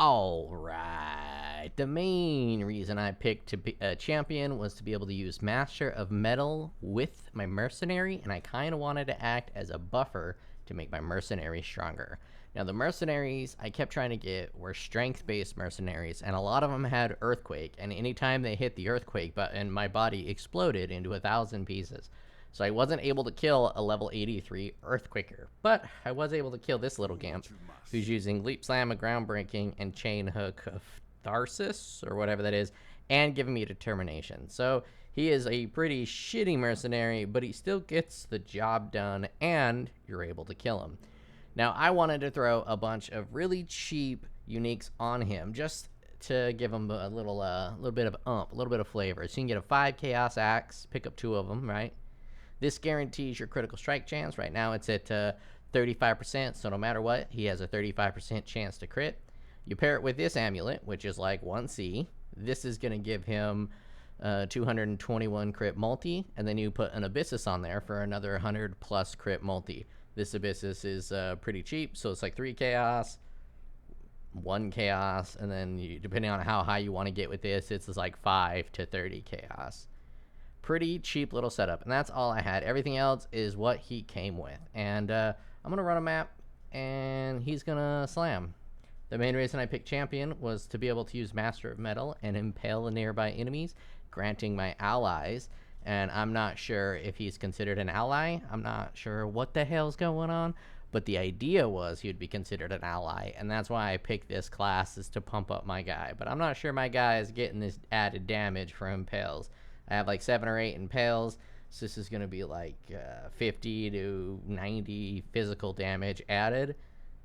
All right. The main reason I picked to be a champion was to be able to use Master of Metal with my mercenary, and I kind of wanted to act as a buffer to make my mercenary stronger. Now, the mercenaries I kept trying to get were strength-based mercenaries, and a lot of them had Earthquake, and anytime they hit the Earthquake button, my body exploded into 1,000 pieces. So I wasn't able to kill a level 83 Earthquaker, but I was able to kill this little gimp who's using Leap Slam, a Groundbreaking, and Chain Hook of Tharsis, or whatever that is, and giving me Determination. So he is a pretty shitty mercenary, but he still gets the job done, and you're able to kill him. Now, I wanted to throw a bunch of really cheap uniques on him, just to give him a little bit of a little bit of flavor. So you can get a 5 Chaos Axe, pick up 2 of them, right? This guarantees your critical strike chance. Right now it's at 35%, so no matter what, he has a 35% chance to crit. You pair it with this amulet, which is like 1C. This is going to give him 221 crit multi, and then you put an Abyssus on there for another 100 plus crit multi. This Abyssus is pretty cheap, so it's like 3 Chaos, 1 Chaos, and then depending on how high you want to get with this, it's like 5 to 30 Chaos. Pretty cheap little setup, and that's all I had. Everything else is what he came with, and I'm gonna run a map and he's gonna slam. The main reason I picked champion was to be able to use Master of Metal and impale the nearby enemies, granting my allies, and I'm not sure if he's considered an ally. I'm not sure what the hell's going on, but the idea was he'd be considered an ally, and that's why I picked this class, is to pump up my guy. But I'm not sure my guy is getting this added damage for impales. I have like 7 or 8 impales, so this is going to be like 50 to 90 physical damage added,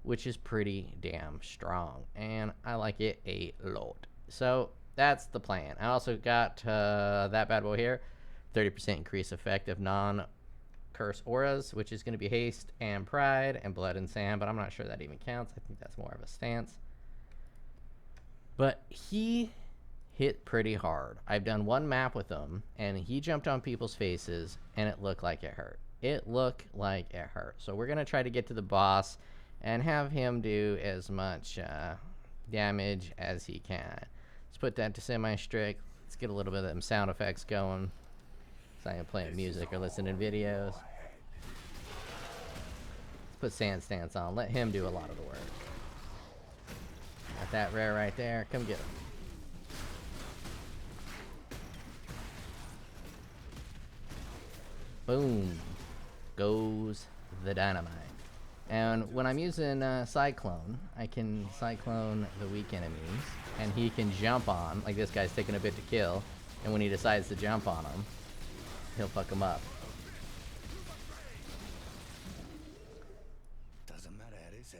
which is pretty damn strong, and I like it a lot. So that's the plan. I also got that bad boy here, 30% increase effect of non-curse auras, which is going to be haste and pride and blood and sand, but I'm not sure that even counts. I think that's more of a stance. But he hit pretty hard. I've done one map with him, and he jumped on people's faces, and it looked like it hurt. It looked like it hurt. So we're going to try to get to the boss and have him do as much damage as he can. Let's put that to semi-strict. Let's get a little bit of them sound effects going, so I can play music or listen to videos. Let's put Sand Stance on. Let him do a lot of the work. Got that rare right there. Come get him. Boom goes the dynamite. And when I'm using Cyclone, I can Cyclone the weak enemies, and he can jump on, like this guy's taking a bit to kill, and when he decides to jump on him, he'll fuck him up. Doesn't matter how this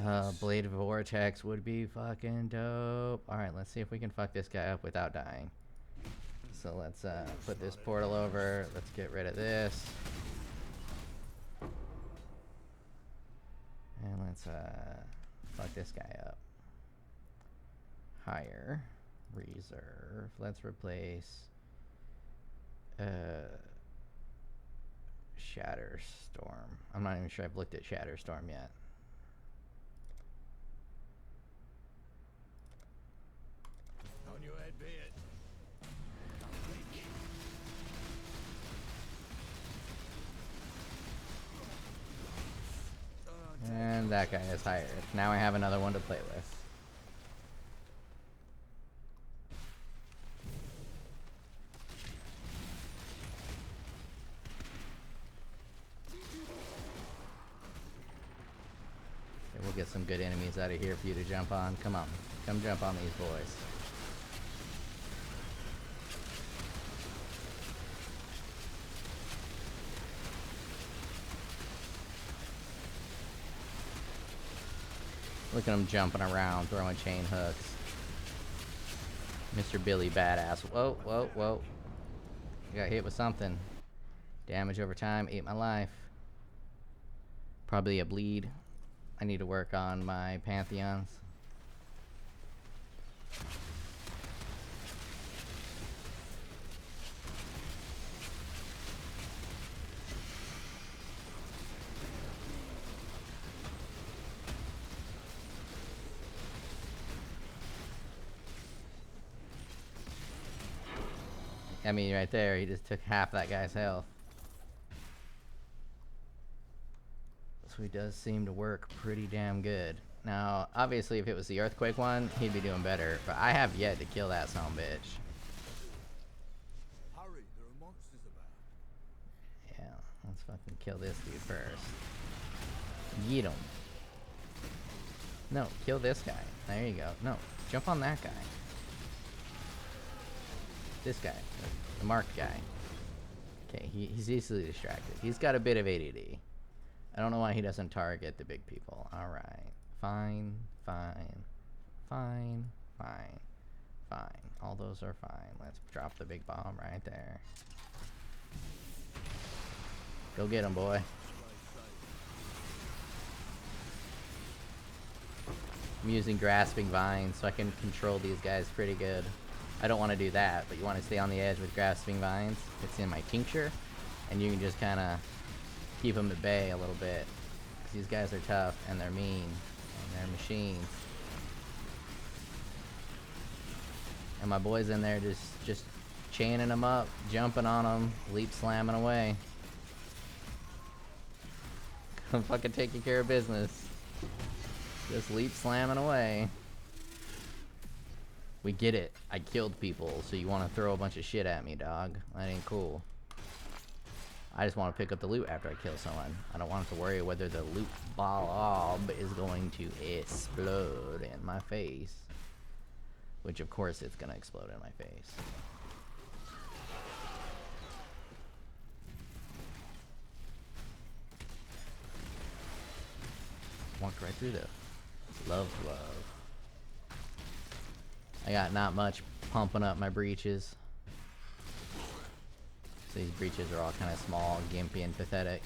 ends. Blade Vortex would be fucking dope. Alright, let's see if we can fuck this guy up without dying. So let's put this portal over. Let's get rid of this. And let's fuck this guy up. Hire. Reserve. Let's replace Shatterstorm. I'm not even sure I've looked at Shatterstorm yet. On your head, be it. And that guy is hired. Now I have another one to play with. Okay, we'll get some good enemies out of here for you to jump on. Come on. Come jump on these boys. Look at him jumping around, throwing chain hooks. Mr. Billy Badass. Whoa, whoa, whoa. Got hit with something. Damage over time, ate my life. Probably a bleed. I need to work on my Pantheons. I mean, right there, he just took half that guy's health. So he does seem to work pretty damn good. Now, obviously, if it was the earthquake one, he'd be doing better. But I have yet to kill that son of a bitch. Hurry, there are monsters about. Yeah, let's fucking kill this dude first. Yeet him. No, kill this guy. There you go. No, jump on that guy. This guy, the marked guy. Okay, he's easily distracted. He's got a bit of ADD. I don't know why he doesn't target the big people. Alright. Fine, fine, fine, fine, fine. All those are fine. Let's drop the big bomb right there. Go get him, boy. I'm using grasping vines so I can control these guys pretty good. I don't want to do that, but you want to stay on the edge with grasping vines. It's in my tincture, and you can just kind of keep them at bay a little bit. Because these guys are tough, and they're mean, and they're machines. And my boy's in there just chaining them up, jumping on them, leap slamming away. I'm fucking taking care of business. Just leap slamming away. We get it. I killed people, so you want to throw a bunch of shit at me, dog. That ain't cool. I just want to pick up the loot after I kill someone. I don't want to worry whether the loot blob is going to explode in my face. Which, of course, it's going to explode in my face. Walked right through the love glove. I got not much pumping up my breaches. So these breaches are all kind of small, gimpy, and pathetic.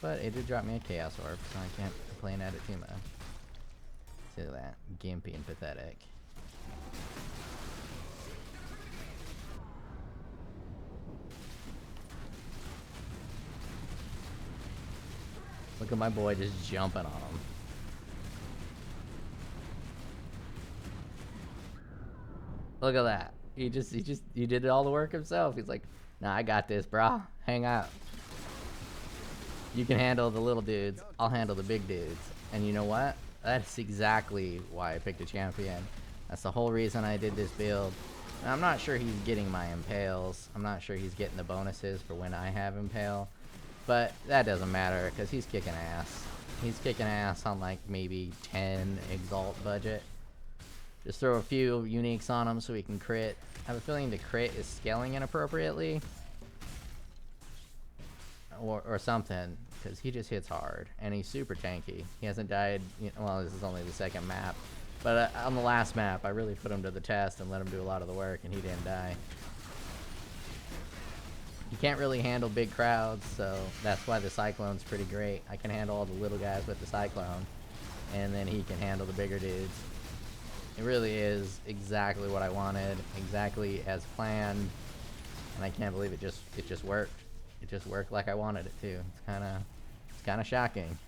But it did drop me a chaos orb, so I can't complain at it too much. See that? Gimpy and pathetic. Look at my boy just jumping on him. Look at that. He did all the work himself. He's like, nah, I got this, brah. Hang out. You can handle the little dudes. I'll handle the big dudes. And you know what? That's exactly why I picked a champion. That's the whole reason I did this build. And I'm not sure he's getting my impales. I'm not sure he's getting the bonuses for when I have impale. But that doesn't matter, because he's kicking ass. He's kicking ass on like maybe 10 exalt budget. Just throw a few uniques on him so he can crit. I have a feeling the crit is scaling inappropriately. Or something, because he just hits hard. And he's super tanky. He hasn't died, well, this is only the second map. But on the last map, I really put him to the test and let him do a lot of the work, and he didn't die. He can't really handle big crowds, so that's why the Cyclone's pretty great. I can handle all the little guys with the Cyclone, and then he can handle the bigger dudes. It really is exactly what I wanted, exactly as planned, and I can't believe it just worked. It just worked like I wanted it to. It's kind of shocking.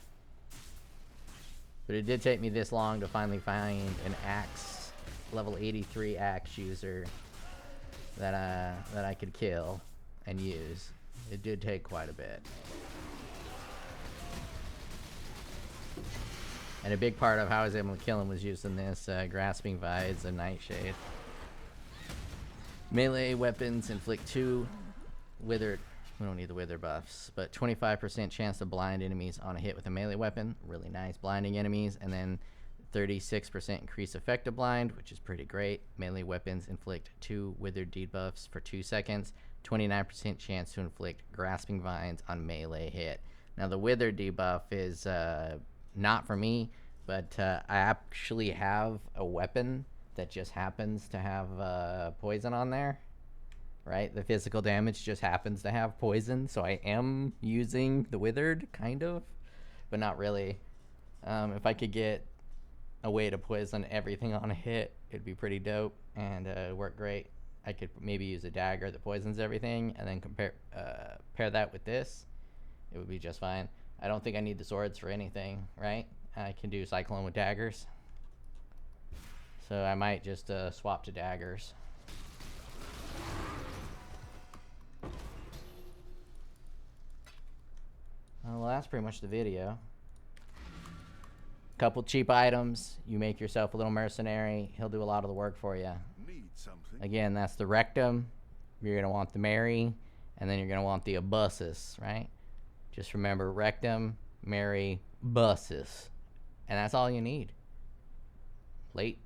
But it did take me this long to finally find an axe, level 83 axe user that I could kill and use. It did take quite a bit. And a big part of how I was able to kill him was using this grasping vines and nightshade. Melee weapons inflict 2 withered. We don't need the wither buffs, but 25% chance to blind enemies on a hit with a melee weapon. Really nice. Blinding enemies, and then 36% increase effective blind, which is pretty great. Melee weapons inflict 2 withered debuffs for 2 seconds. 29% chance to inflict grasping vines on melee hit. Now the withered debuff is not for me, but I actually have a weapon that just happens to have poison on there. Right? The physical damage just happens to have poison, so I am using the withered, kind of, but not really. If I could get a way to poison everything on a hit, it'd be pretty dope and work great. I could maybe use a dagger that poisons everything, and then pair that with this. It would be just fine. I don't think I need the swords for anything, right? I can do Cyclone with daggers. So I might just swap to daggers. that's pretty much the video. Couple cheap items. You make yourself a little mercenary. He'll do a lot of the work for you. Need something. Again, that's the rectum. You're going to want the Mary. And then you're going to want the abussus, right? Just remember rectum, Mary, bussus. And that's all you need. Late.